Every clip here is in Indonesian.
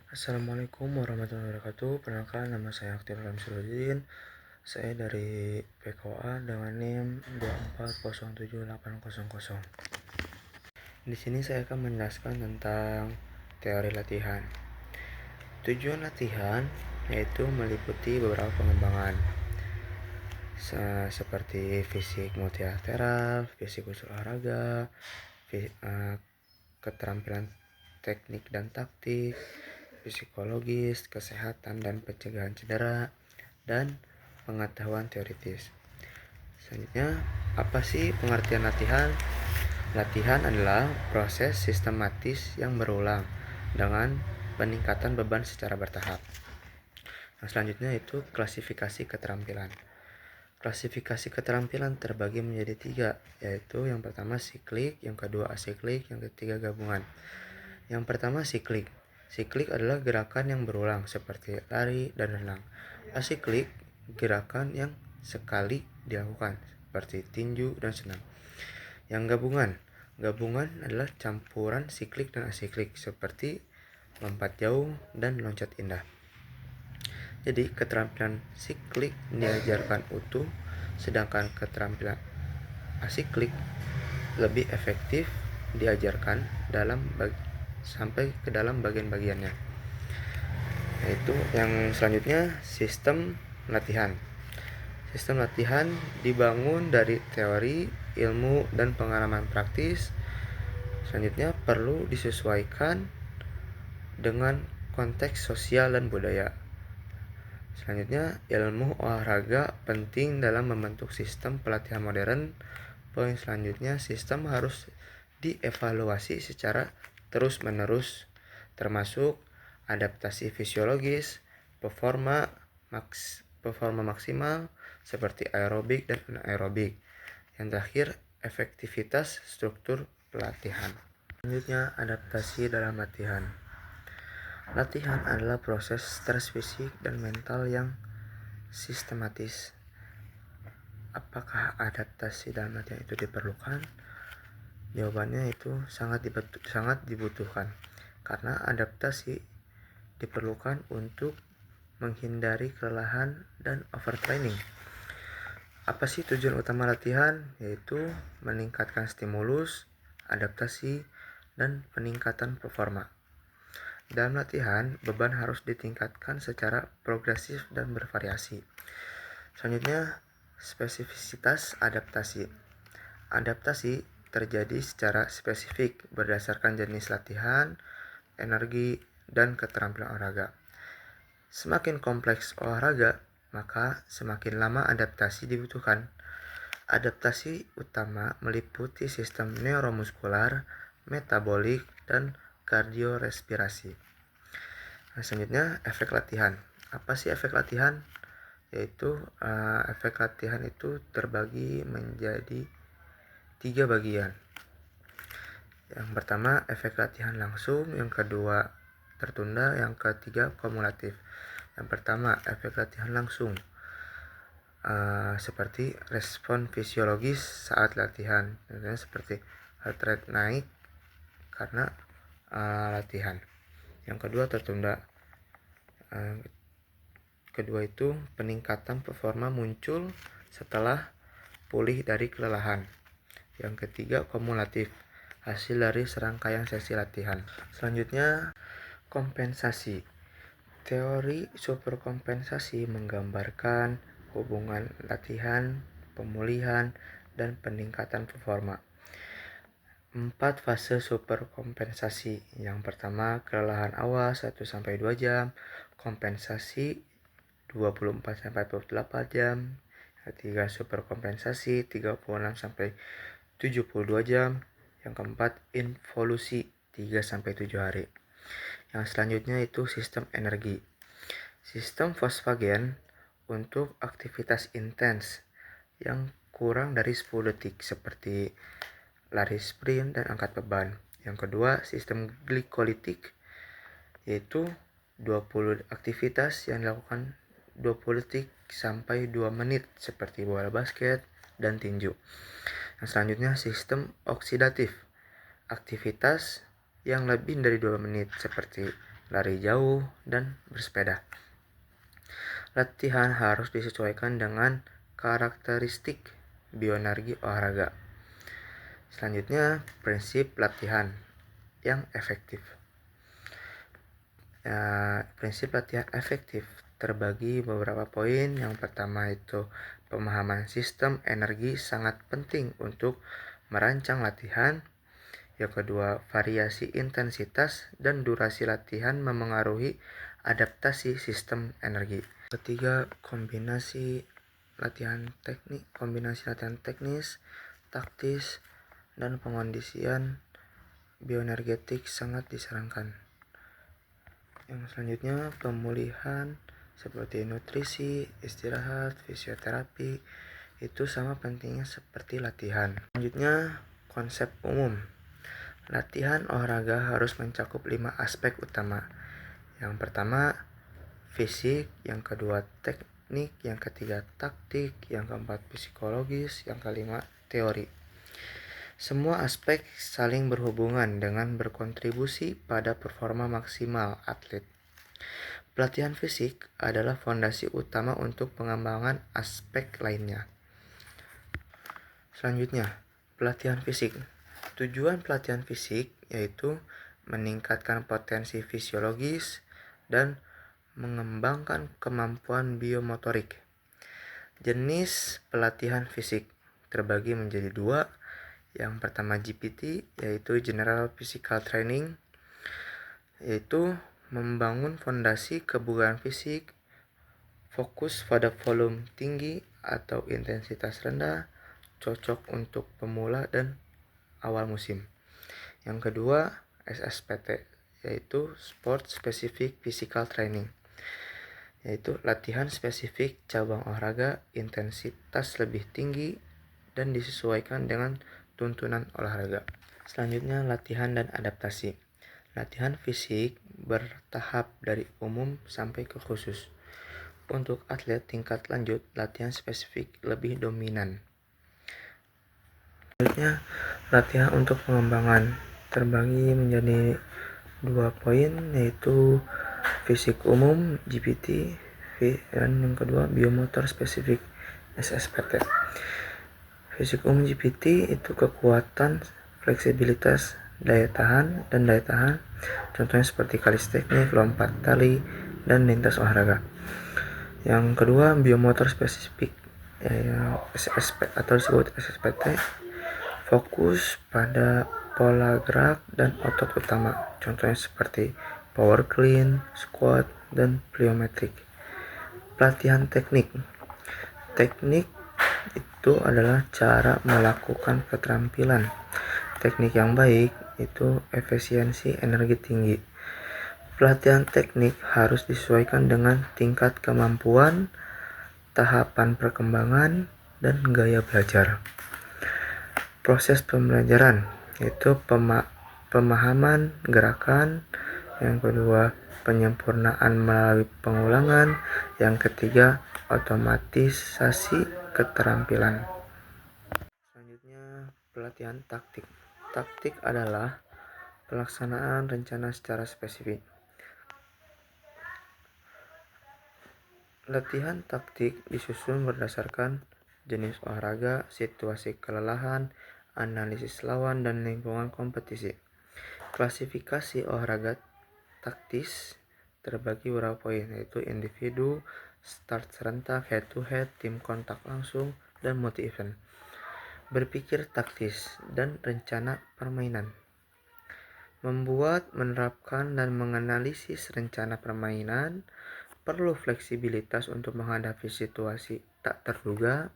Assalamualaikum warahmatullahi wabarakatuh. Perkenalkan, nama saya Aktif Ramsudin. Saya dari PKA dengan NIM 2407800. Di sini saya akan menjelaskan tentang teori latihan. Tujuan latihan yaitu meliputi beberapa pengembangan seperti fisik multilateral, fisik usul olahraga, keterampilan teknik dan taktik, psikologis, kesehatan dan pencegahan cedera, dan pengetahuan teoritis. Selanjutnya, apa sih pengertian latihan? Latihan adalah proses sistematis yang berulang dengan peningkatan beban secara bertahap. Selanjutnya itu klasifikasi keterampilan. Klasifikasi keterampilan terbagi menjadi 3, yaitu yang pertama siklik, yang kedua asiklik, yang ketiga gabungan. Yang pertama siklik. Siklik adalah gerakan yang berulang seperti lari dan renang. Asiklik, gerakan yang sekali dilakukan seperti tinju dan senam. Yang gabungan. Gabungan adalah campuran siklik dan asiklik seperti lompat jauh dan loncat indah. Jadi keterampilan siklik diajarkan utuh, sedangkan keterampilan asiklik lebih efektif diajarkan sampai ke dalam bagian-bagiannya. Yaitu yang selanjutnya sistem latihan. Sistem latihan dibangun dari teori, ilmu, dan pengalaman praktis. Selanjutnya perlu disesuaikan dengan konteks sosial dan budaya. Selanjutnya, ilmu olahraga penting dalam membentuk sistem pelatihan modern. Poin selanjutnya, sistem harus dievaluasi secara terus-menerus, termasuk adaptasi fisiologis, performa maksimal seperti aerobik dan anaerobik. Yang terakhir, efektivitas struktur pelatihan. Selanjutnya, adaptasi dalam latihan. Latihan adalah proses stres fisik dan mental yang sistematis. Apakah adaptasi dalam latihan itu diperlukan? Jawabannya itu sangat dibutuhkan, karena adaptasi diperlukan untuk menghindari kelelahan dan overtraining. Apa sih tujuan utama latihan? Yaitu meningkatkan stimulus, adaptasi, dan peningkatan performa. Dalam latihan, beban harus ditingkatkan secara progresif dan bervariasi. Selanjutnya, spesifisitas adaptasi. Adaptasi terjadi secara spesifik berdasarkan jenis latihan, energi, dan keterampilan olahraga. Semakin kompleks olahraga, maka semakin lama adaptasi dibutuhkan. Adaptasi utama meliputi sistem neuromuskular, metabolik, dan kardiorespirasi. Selanjutnya, efek latihan. Apa sih efek latihan? Yaitu efek latihan itu terbagi menjadi 3 bagian. Yang pertama, efek latihan langsung, yang kedua tertunda, yang ketiga kumulatif. Yang pertama, efek latihan langsung. Seperti respon fisiologis saat latihan, contohnya seperti heart rate naik karena latihan. Yang kedua tertunda. Kedua itu peningkatan performa muncul setelah pulih dari kelelahan. Yang ketiga kumulatif, hasil dari serangkaian sesi latihan. Selanjutnya kompensasi. Teori superkompensasi menggambarkan hubungan latihan, pemulihan, dan peningkatan performa. 4 fase superkompensasi. Yang pertama, kelelahan awal 1-2 jam, kompensasi 24-48 jam. Yang ketiga, superkompensasi 36-72 jam. Yang keempat, involusi 3-7 hari. Yang selanjutnya itu sistem energi. Sistem fosfagen untuk aktivitas intens yang kurang dari 10 detik seperti lari sprint dan angkat beban. Yang kedua, sistem glikolitik, yaitu 20 aktivitas yang dilakukan 20 detik sampai 2 menit seperti bola basket dan tinju. Yang selanjutnya, sistem oksidatif, aktivitas yang lebih dari 2 menit seperti lari jauh, dan bersepeda. Latihan harus disesuaikan dengan karakteristik bioenergi olahraga. Selanjutnya, prinsip latihan yang efektif. Prinsip latihan efektif terbagi beberapa poin. Yang pertama itu pemahaman sistem energi sangat penting untuk merancang latihan. Yang kedua, variasi intensitas dan durasi latihan memengaruhi adaptasi sistem energi. Ketiga, kombinasi latihan teknis, taktis, dan pengondisian bioenergetik sangat disarankan. Yang selanjutnya, pemulihan seperti nutrisi, istirahat, fisioterapi itu sama pentingnya seperti latihan. Selanjutnya, konsep umum. Latihan olahraga harus mencakup 5 aspek utama. Yang pertama, fisik, yang kedua teknik, yang ketiga taktik, yang keempat psikologis, yang kelima teori. Semua aspek saling berhubungan dengan berkontribusi pada performa maksimal atlet. Pelatihan fisik adalah fondasi utama untuk pengembangan aspek lainnya. Selanjutnya, pelatihan fisik. Tujuan pelatihan fisik yaitu meningkatkan potensi fisiologis dan mengembangkan kemampuan biomotorik. Jenis pelatihan fisik terbagi menjadi 2. Yang pertama GPT, yaitu General Physical Training, yaitu membangun fondasi kebugaran fisik, fokus pada volume tinggi atau intensitas rendah, cocok untuk pemula dan awal musim. Yang kedua, SSPT, yaitu Sport Specific Physical Training, yaitu latihan spesifik cabang olahraga, intensitas lebih tinggi dan disesuaikan dengan tuntunan olahraga. Selanjutnya, latihan dan adaptasi. Latihan fisik bertahap dari umum sampai ke khusus. Untuk atlet tingkat lanjut, latihan spesifik lebih dominan. Selanjutnya, latihan untuk pengembangan terbagi menjadi 2 poin, yaitu fisik umum GPT dan yang kedua biomotor spesifik SSPT. Fisik umum GPT itu kekuatan, fleksibilitas, daya tahan. Contohnya seperti kalisteknik, lompat tali, dan lintas olahraga. Yang kedua biomotor spesifik SSP atau disebut SSPT, fokus pada pola gerak dan otot utama, contohnya seperti power clean, squat, dan plyometric. Pelatihan teknik. Teknik itu adalah cara melakukan keterampilan. Teknik yang baik itu efisiensi energi tinggi. Pelatihan teknik harus disesuaikan dengan tingkat kemampuan, tahapan perkembangan, dan gaya belajar. Proses pembelajaran yaitu pemahaman gerakan, yang kedua penyempurnaan melalui pengulangan, yang ketiga otomatisasi keterampilan. Selanjutnya, pelatihan taktik. Taktik adalah pelaksanaan rencana secara spesifik. Latihan taktik disusun berdasarkan jenis olahraga, situasi kelelahan, analisis lawan, dan lingkungan kompetisi. Klasifikasi olahraga taktis terbagi beberapa poin, yaitu individu, start serentak, head to head, tim kontak langsung, dan multi event. Berpikir taktis dan rencana permainan. Membuat, menerapkan, dan menganalisis rencana permainan. Perlu fleksibilitas untuk menghadapi situasi tak terduga.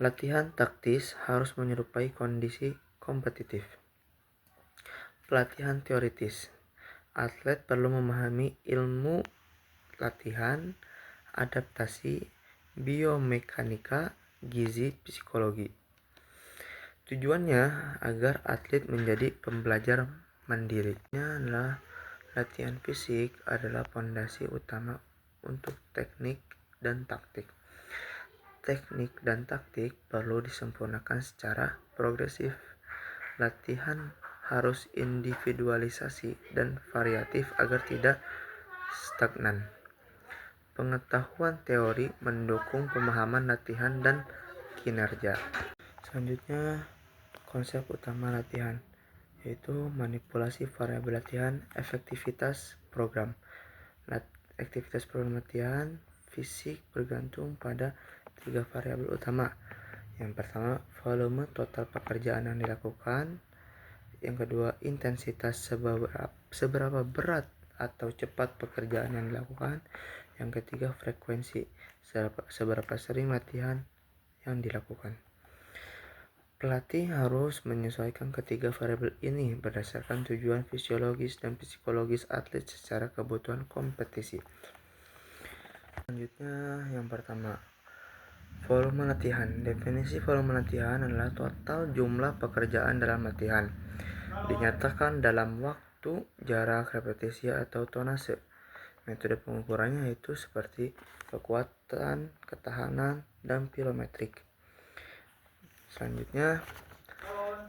Latihan taktis harus menyerupai kondisi kompetitif. Pelatihan teoritis. Atlet perlu memahami ilmu latihan, adaptasi, biomekanika, gizi, psikologi. Tujuannya agar atlet menjadi pembelajar mandiri. Adalah latihan fisik adalah fondasi utama untuk teknik dan taktik. Teknik dan taktik perlu disempurnakan secara progresif. Latihan harus individualisasi dan variatif agar tidak stagnan. Pengetahuan teori mendukung pemahaman latihan dan kinerja. Selanjutnya, konsep utama latihan yaitu manipulasi variabel latihan, efektivitas program. Aktivitas program latihan fisik bergantung pada 3 variabel utama. Yang pertama, volume total pekerjaan yang dilakukan. Yang kedua, intensitas seberapa berat atau cepat pekerjaan yang dilakukan. Yang ketiga, frekuensi seberapa sering latihan yang dilakukan. Pelatih harus menyesuaikan ketiga variabel ini berdasarkan tujuan fisiologis dan psikologis atlet secara kebutuhan kompetisi. Selanjutnya, yang pertama, volume latihan. Definisi volume latihan adalah total jumlah pekerjaan dalam latihan. Dinyatakan dalam waktu, jarak, repetisi, atau tonase. Metode pengukurannya yaitu seperti kekuatan, ketahanan, dan pilometrik. Selanjutnya,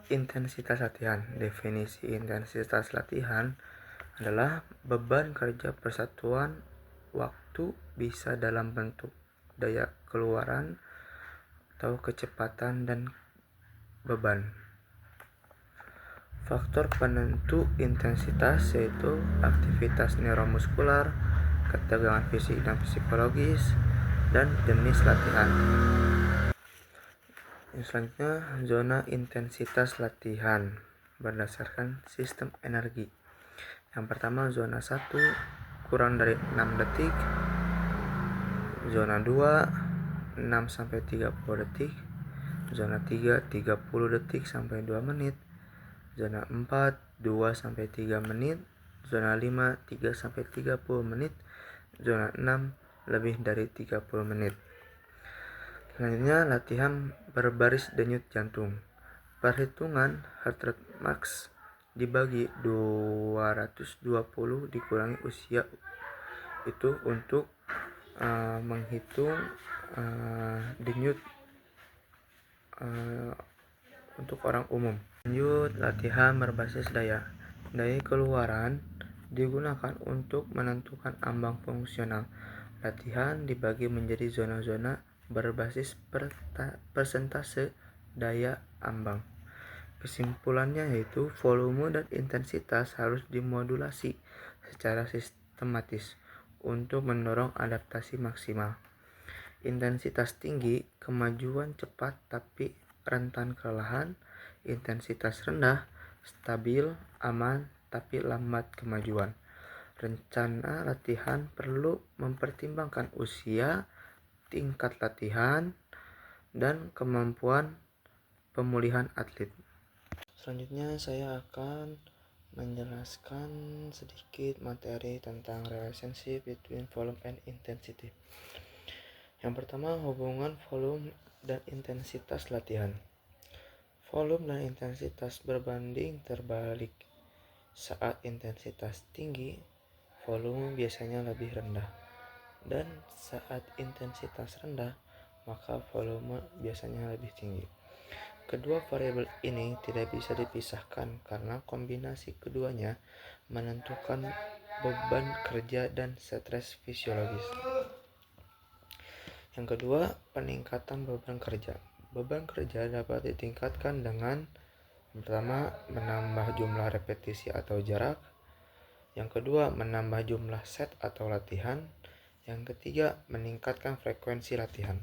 intensitas latihan. Definisi intensitas latihan adalah beban kerja persatuan waktu, bisa dalam bentuk daya keluaran atau kecepatan dan beban. Faktor penentu intensitas yaitu aktivitas neuromuskular, ketegangan fisik dan psikologis, dan jenis latihan. Yang selanjutnya, zona intensitas latihan berdasarkan sistem energi. Yang pertama, zona 1 kurang dari 6 detik, zona 2 6-30 detik, zona 3 30 detik sampai 2 menit, zona 4 2-3 menit, zona 5 3-30 menit, zona 6 lebih dari 30 menit. Selanjutnya, latihan berbaris denyut jantung. Perhitungan heart rate max dibagi 220 dikurangi usia itu untuk menghitung denyut untuk orang umum. Lanjut, latihan berbasis daya. Daya keluaran digunakan untuk menentukan ambang fungsional. Latihan dibagi menjadi zona-zona berbasis persentase daya ambang. Kesimpulannya yaitu volume dan intensitas harus dimodulasi secara sistematis untuk mendorong adaptasi maksimal. Intensitas tinggi, kemajuan cepat tapi rentan kelelahan. Intensitas rendah, stabil, aman tapi lambat kemajuan. Rencana latihan perlu mempertimbangkan usia, tingkat latihan, dan kemampuan pemulihan atlet. Selanjutnya saya akan menjelaskan sedikit materi tentang relationship between volume and intensity. Yang pertama, hubungan volume dan intensitas latihan. Volume dan intensitas berbanding terbalik. Saat intensitas tinggi, volume biasanya lebih rendah. Dan saat intensitas rendah, maka volume biasanya lebih tinggi. Kedua variabel ini tidak bisa dipisahkan karena kombinasi keduanya menentukan beban kerja dan stres fisiologis. Yang kedua, peningkatan beban kerja. Beban kerja dapat ditingkatkan dengan yang pertama, menambah jumlah repetisi atau jarak. Yang kedua, menambah jumlah set atau latihan. Yang ketiga, meningkatkan frekuensi latihan.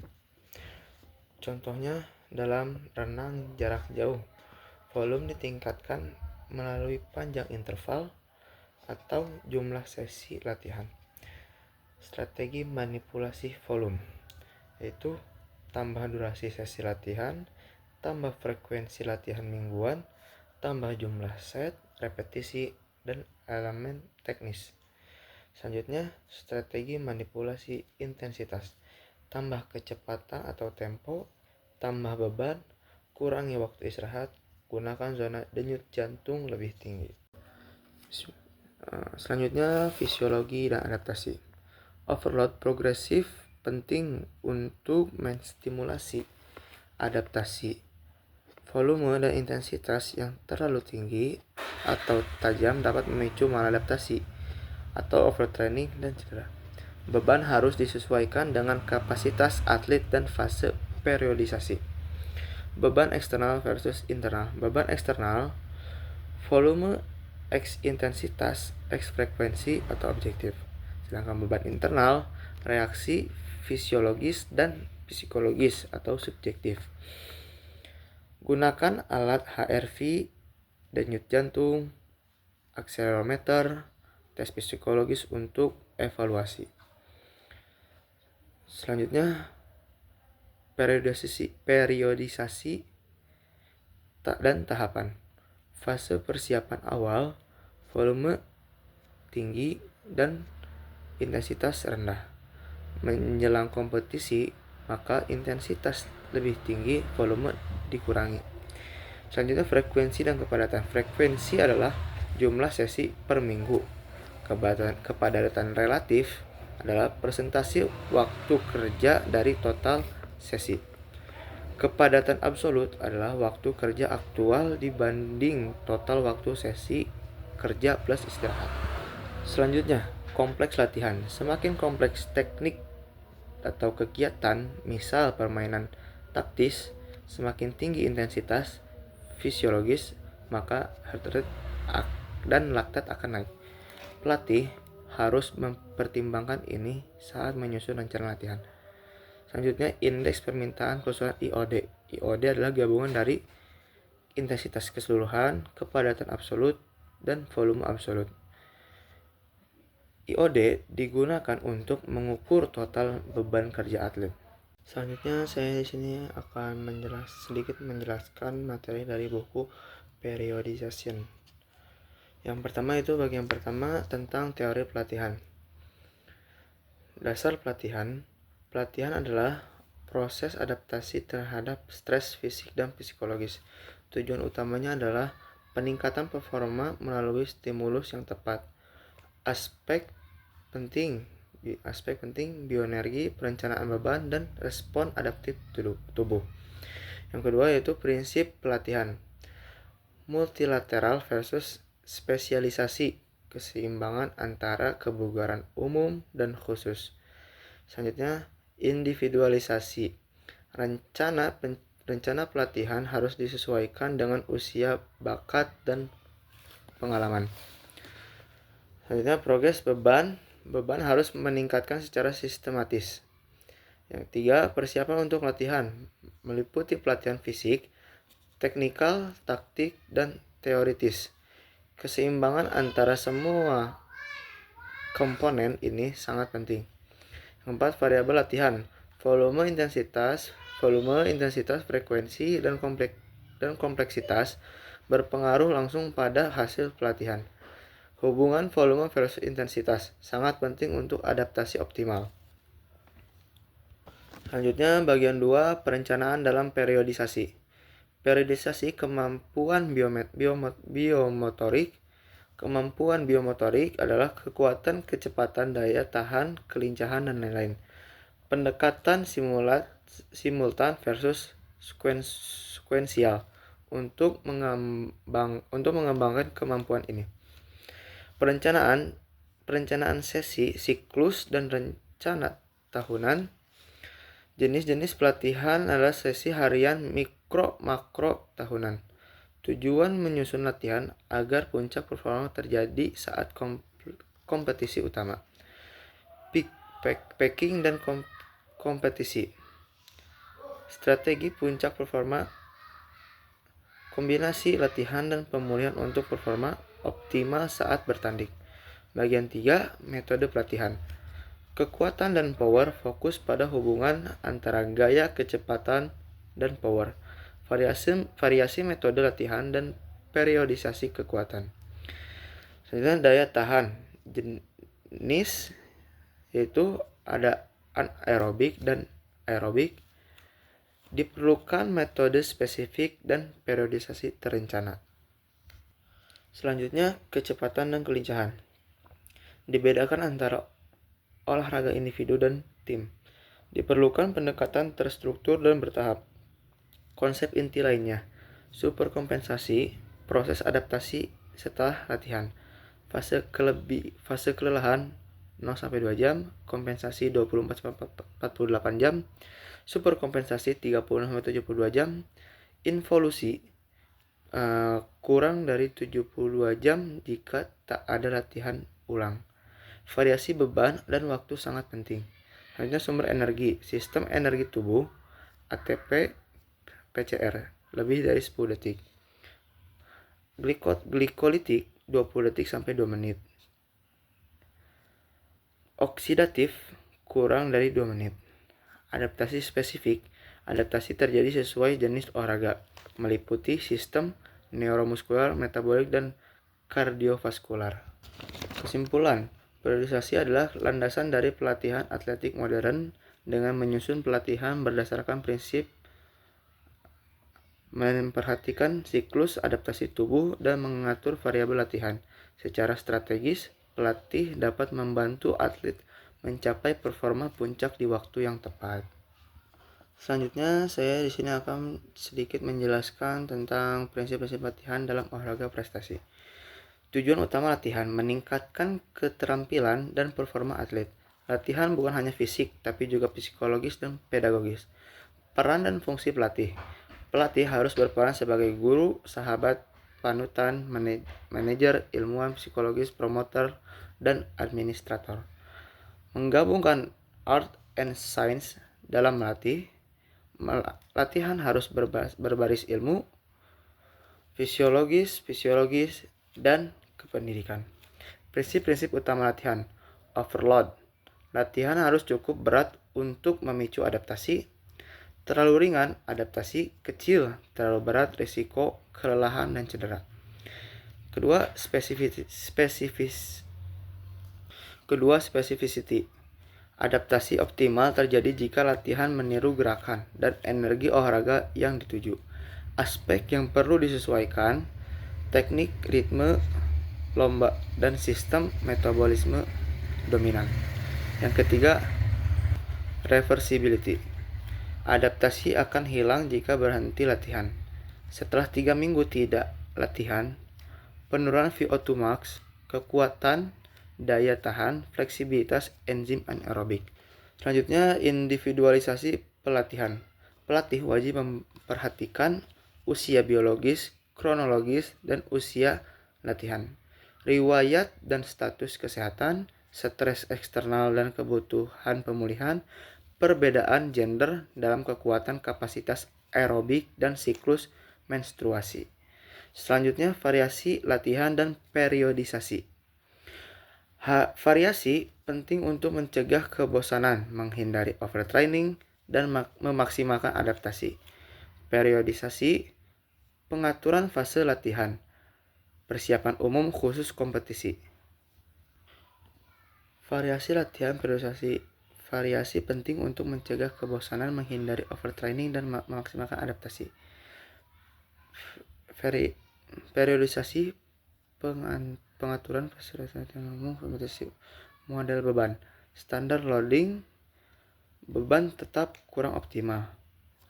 Contohnya, dalam renang jarak jauh, volume ditingkatkan melalui panjang interval atau jumlah sesi latihan. Strategi manipulasi volume yaitu tambah durasi sesi latihan, tambah frekuensi latihan mingguan, tambah jumlah set, repetisi, dan elemen teknis. Selanjutnya, strategi manipulasi intensitas, tambah kecepatan atau tempo, tambah beban, kurangi waktu istirahat, gunakan zona denyut jantung lebih tinggi. Selanjutnya, fisiologi dan adaptasi. Overload progresif penting untuk menstimulasi adaptasi. Volume dan intensitas yang terlalu tinggi atau tajam dapat memicu maladaptasi atau overtraining dan cedera. Beban harus disesuaikan dengan kapasitas atlet dan fase periodisasi. Beban eksternal versus internal. Beban eksternal, volume X intensitas, X frekuensi atau objektif. Sedangkan beban internal, reaksi fisiologis dan psikologis atau subjektif. Gunakan alat HRV, denyut jantung, akselerometer, tes psikologis untuk evaluasi. Selanjutnya, periodisasi dan tahapan. Fase persiapan awal, volume tinggi dan intensitas rendah. Menjelang kompetisi, maka intensitas lebih tinggi, volume dikurangi. Selanjutnya, frekuensi dan kepadatan. Frekuensi adalah jumlah sesi per minggu. Kepadatan relatif adalah persentase waktu kerja dari total sesi. Kepadatan absolut adalah waktu kerja aktual dibanding total waktu sesi kerja plus istirahat. Selanjutnya, kompleks latihan. Semakin kompleks teknik atau kegiatan, misal permainan taktis, semakin tinggi intensitas fisiologis, maka heart rate dan laktat akan naik. Pelatih harus mempertimbangkan ini saat menyusun rencana latihan. Selanjutnya, indeks permintaan keseluruhan IOD. IOD adalah gabungan dari intensitas keseluruhan, kepadatan absolut, dan volume absolut. IOD digunakan untuk mengukur total beban kerja atlet. Selanjutnya, saya di sini akan sedikit menjelaskan materi dari buku Periodization. Yang pertama itu bagian pertama tentang teori pelatihan. Dasar pelatihan. Pelatihan adalah proses adaptasi terhadap stres fisik dan psikologis. Tujuan utamanya adalah peningkatan performa melalui stimulus yang tepat. Aspek penting bioenergi, perencanaan beban, dan respon adaptif tubuh. Yang kedua yaitu prinsip pelatihan. Multilateral versus spesialisasi, keseimbangan antara kebugaran umum dan khusus. Selanjutnya, individualisasi. Rencana pelatihan harus disesuaikan dengan usia, bakat, dan pengalaman. Selanjutnya, progres beban harus meningkatkan secara sistematis. Yang tiga, persiapan untuk latihan meliputi pelatihan fisik, teknikal, taktik, dan teoritis. Keseimbangan antara semua komponen ini sangat penting. Keempat, variabel latihan, volume, intensitas, frekuensi, dan kompleksitas berpengaruh langsung pada hasil pelatihan. Hubungan volume versus intensitas sangat penting untuk adaptasi optimal. Selanjutnya, bagian 2, perencanaan dalam periodisasi. Periodisasi kemampuan biomotorik. Kemampuan biomotorik adalah kekuatan, kecepatan, daya tahan, kelincahan, dan lain-lain. Pendekatan simultan versus sekuensial untuk mengembangkan kemampuan ini. Perencanaan sesi, siklus, dan rencana tahunan. Jenis-jenis pelatihan adalah sesi harian, mikro, makro, tahunan. Tujuan menyusun latihan agar puncak performa terjadi saat kompetisi utama. Packing dan kompetisi. Strategi puncak performa, kombinasi latihan dan pemulihan untuk performa optimal saat bertanding. Bagian 3, metode pelatihan. Kekuatan dan power, fokus pada hubungan antara gaya, kecepatan, dan power. Variasi metode latihan dan periodisasi kekuatan. Selanjutnya, daya tahan. Jenis yaitu ada anaerobik dan aerobik. Diperlukan metode spesifik dan periodisasi terencana. Selanjutnya, kecepatan dan kelincahan. Dibedakan antara olahraga individu dan tim. Diperlukan pendekatan terstruktur dan bertahap. Konsep inti lainnya, superkompensasi, proses adaptasi setelah latihan. Fase kelelahan 0-2 jam, kompensasi 24-48 jam, super kompensasi 36-72 jam, involusi kurang dari 72 jam jika tak ada latihan ulang. Variasi beban dan waktu sangat penting. Selanjutnya sumber energi, sistem energi tubuh, ATP, PCR, lebih dari 10 detik. Glikolitik 20 detik sampai 2 menit. Oksidatif kurang dari 2 menit. Adaptasi spesifik, adaptasi terjadi sesuai jenis olahraga, meliputi sistem neuromuskular, metabolik, dan kardiovaskular. Kesimpulan, periodisasi adalah landasan dari pelatihan atletik modern dengan menyusun pelatihan berdasarkan prinsip memperhatikan siklus adaptasi tubuh dan mengatur variabel latihan. Secara strategis, pelatih dapat membantu atlet mencapai performa puncak di waktu yang tepat. Selanjutnya, saya di sini akan sedikit menjelaskan tentang prinsip-prinsip latihan dalam olahraga prestasi. Tujuan utama latihan, meningkatkan keterampilan dan performa atlet. Latihan bukan hanya fisik, tapi juga psikologis dan pedagogis. Peran dan fungsi pelatih. Pelatih harus berperan sebagai guru, sahabat, panutan, manajer, ilmuwan, psikologis, promotor, dan administrator. Menggabungkan art and science dalam melatih. Latihan harus berbaris ilmu, fisiologis, dan kependidikan. Prinsip-prinsip utama latihan. Overload. Latihan harus cukup berat untuk memicu adaptasi. Terlalu ringan, adaptasi kecil. Terlalu berat, risiko kelelahan dan cedera. Kedua, specificity. Adaptasi optimal terjadi jika latihan meniru gerakan dan energi olahraga yang dituju. Aspek yang perlu disesuaikan, teknik, ritme lomba, dan sistem metabolisme dominan. Yang ketiga, reversibility. Adaptasi akan hilang jika berhenti latihan. Setelah 3 minggu tidak latihan, penurunan VO2 max, kekuatan, daya tahan, fleksibilitas enzim anaerobik. Selanjutnya, individualisasi pelatihan. Pelatih wajib memperhatikan usia biologis, kronologis, dan usia latihan, riwayat dan status kesehatan, stres eksternal dan kebutuhan pemulihan, perbedaan gender dalam kekuatan kapasitas aerobik dan siklus menstruasi. Selanjutnya, variasi latihan dan periodisasi. Variasi penting untuk mencegah kebosanan, menghindari overtraining, dan memaksimalkan adaptasi. Periodisasi, pengaturan fase latihan, persiapan umum khusus kompetisi. Variasi latihan, periodisasi. Variasi penting untuk mencegah kebosanan, menghindari overtraining, dan memaksimalkan adaptasi. Periodisasi, pengaturan fasilitas umum kompetisi. Model beban, standar loading, beban tetap kurang optimal.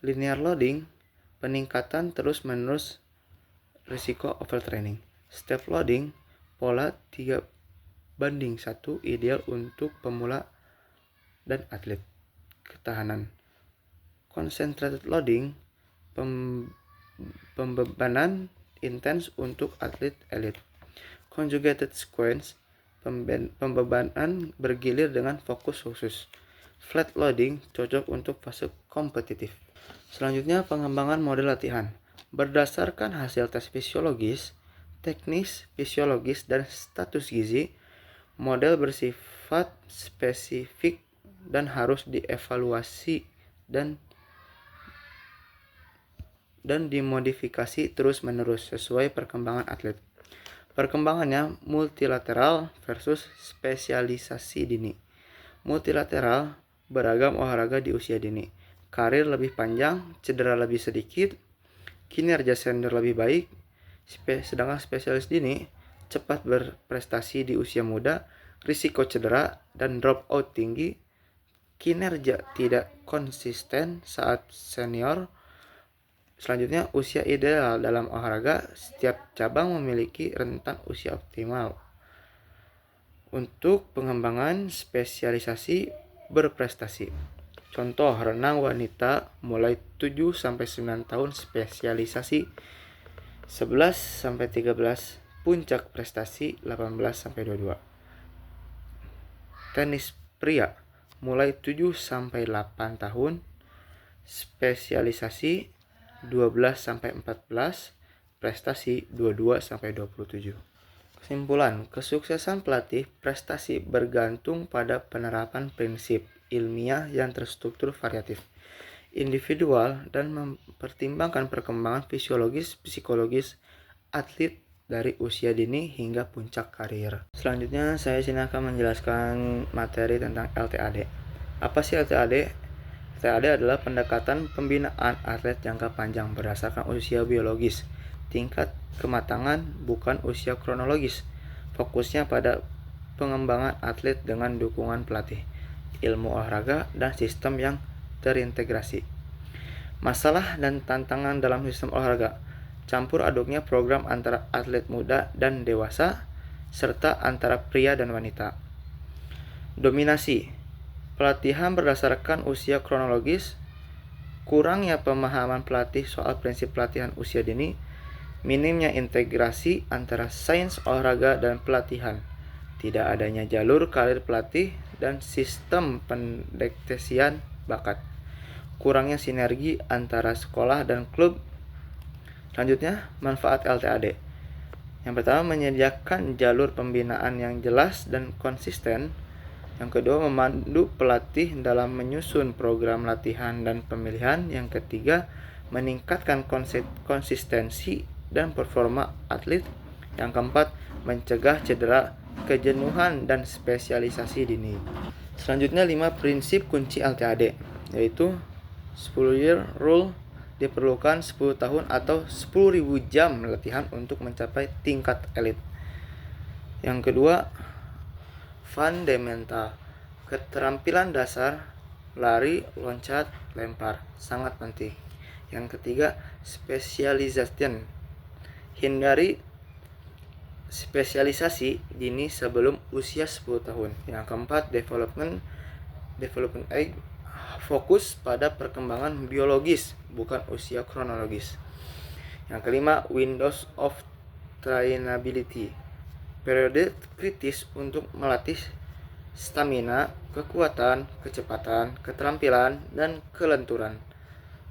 Linear loading, peningkatan terus-menerus risiko overtraining. Step loading, pola 3:1 ideal untuk pemula dan atlet. Ketahanan. Concentrated loading, pembebanan intens untuk atlet elit. Conjugated sequence, pembebanan bergilir dengan fokus khusus. Flat loading cocok untuk fase kompetitif. Selanjutnya, pengembangan model latihan. Berdasarkan hasil tes fisiologis, teknis fisiologis, dan status gizi, model bersifat spesifik dan harus dievaluasi dan dimodifikasi terus-menerus sesuai perkembangan atlet. Perkembangannya multilateral versus spesialisasi dini. Multilateral, beragam olahraga di usia dini. Karir lebih panjang, cedera lebih sedikit, kinerja senior lebih baik. Sedangkan spesialis dini, cepat berprestasi di usia muda, risiko cedera dan drop out tinggi, kinerja tidak konsisten saat senior, Selanjutnya, usia ideal dalam olahraga. Setiap cabang memiliki rentan usia optimal untuk pengembangan spesialisasi berprestasi. Contoh, renang wanita mulai 7-9 tahun spesialisasi 11-13, puncak prestasi 18-22. Tenis pria mulai 7-8 tahun spesialisasi 12-14, prestasi 22-27. Kesimpulan, kesuksesan pelatih prestasi bergantung pada penerapan prinsip ilmiah yang terstruktur variatif, individual, dan mempertimbangkan perkembangan fisiologis, psikologis atlet dari usia dini hingga puncak karir. Selanjutnya saya sini akan menjelaskan materi tentang LTAD. Apa sih LTAD? LTAD adalah pendekatan pembinaan atlet jangka panjang berdasarkan usia biologis, tingkat kematangan, bukan usia kronologis. Fokusnya pada pengembangan atlet dengan dukungan pelatih, ilmu olahraga, dan sistem yang terintegrasi. Masalah dan tantangan dalam sistem olahraga: campur aduknya program antara atlet muda dan dewasa, serta antara pria dan wanita. Dominasi: pelatihan berdasarkan usia kronologis, kurangnya pemahaman pelatih soal prinsip pelatihan usia dini, minimnya integrasi antara sains olahraga dan pelatihan, tidak adanya jalur karir pelatih dan sistem pendeteksian bakat, kurangnya sinergi antara sekolah dan klub. Selanjutnya, manfaat LTAD. Yang pertama, menyediakan jalur pembinaan yang jelas dan konsisten. Yang kedua, memandu pelatih dalam menyusun program latihan dan pemilihan. Yang ketiga, meningkatkan konsistensi dan performa atlet. Yang keempat, mencegah cedera, kejenuhan, dan spesialisasi dini. Selanjutnya, 5 prinsip kunci LTAD, yaitu 10-year rule. Diperlukan 10 tahun atau 10.000 jam latihan untuk mencapai tingkat elit. Yang kedua, fundamental, keterampilan dasar, lari, loncat, lempar, sangat penting. Yang ketiga, specialization, hindari spesialisasi dini sebelum usia 10 tahun. Yang keempat, development age, fokus pada perkembangan biologis, bukan usia kronologis. Yang kelima, windows of trainability, periode kritis untuk melatih stamina, kekuatan, kecepatan, keterampilan, dan kelenturan.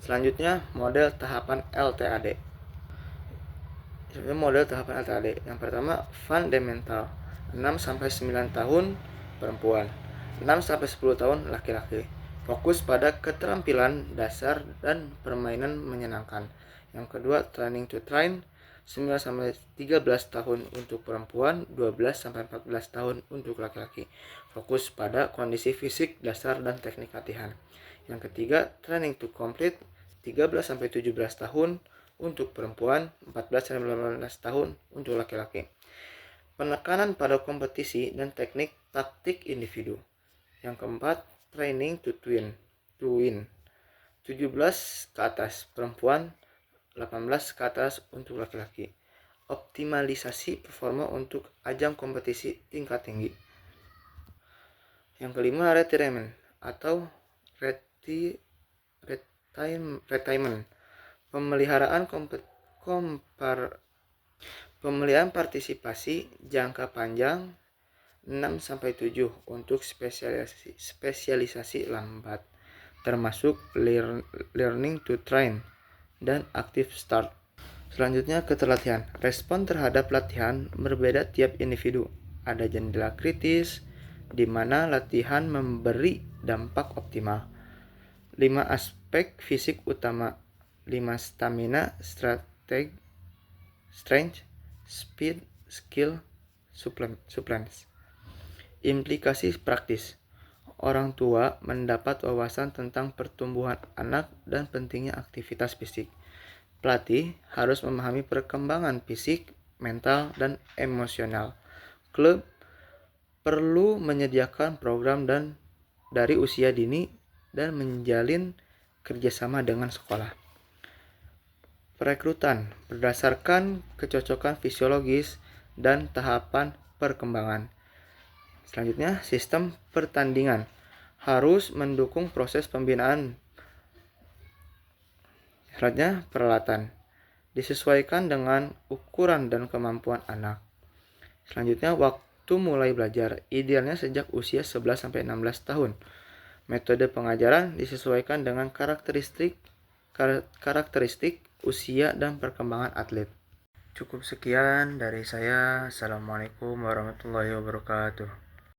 Selanjutnya, model tahapan LTAD. Yang pertama, fundamental, 6-9 tahun perempuan, 6-10 tahun laki-laki. Fokus pada keterampilan dasar dan permainan menyenangkan. Yang kedua, training to train, 9-13 tahun untuk perempuan, 12-14 tahun untuk laki-laki. Fokus pada kondisi fisik dasar dan teknik latihan. Yang ketiga, training to complete, 13-17 tahun untuk perempuan, 14-15 tahun untuk laki-laki. Penekanan pada kompetisi dan teknik taktik individu. Yang keempat, training to win, 17 ke atas perempuan, 18 ke atas untuk laki-laki. Optimalisasi performa untuk ajang kompetisi tingkat tinggi. Yang kelima, retirement atau retirement, pemeliharaan partisipasi jangka panjang 6-7 untuk spesialisasi lambat, termasuk learning to train dan active start. Selanjutnya, keterlatihan. Respon terhadap latihan berbeda tiap individu. Ada jendela kritis di mana latihan memberi dampak optimal. 5 aspek fisik utama. 5 stamina, strength, speed, skill, supplements. Implikasi praktis. Orang tua mendapat wawasan tentang pertumbuhan anak dan pentingnya aktivitas fisik. Pelatih harus memahami perkembangan fisik, mental, dan emosional. Klub perlu menyediakan program dari usia dini dan menjalin kerjasama dengan sekolah. Perekrutan berdasarkan kecocokan fisiologis dan tahapan perkembangan. Selanjutnya, sistem pertandingan harus mendukung proses pembinaan. Selanjutnya, peralatan disesuaikan dengan ukuran dan kemampuan anak. Selanjutnya, waktu mulai belajar, idealnya sejak usia 11-16 tahun. Metode pengajaran disesuaikan dengan karakteristik usia dan perkembangan atlet. Cukup sekian dari saya. Assalamualaikum warahmatullahi wabarakatuh.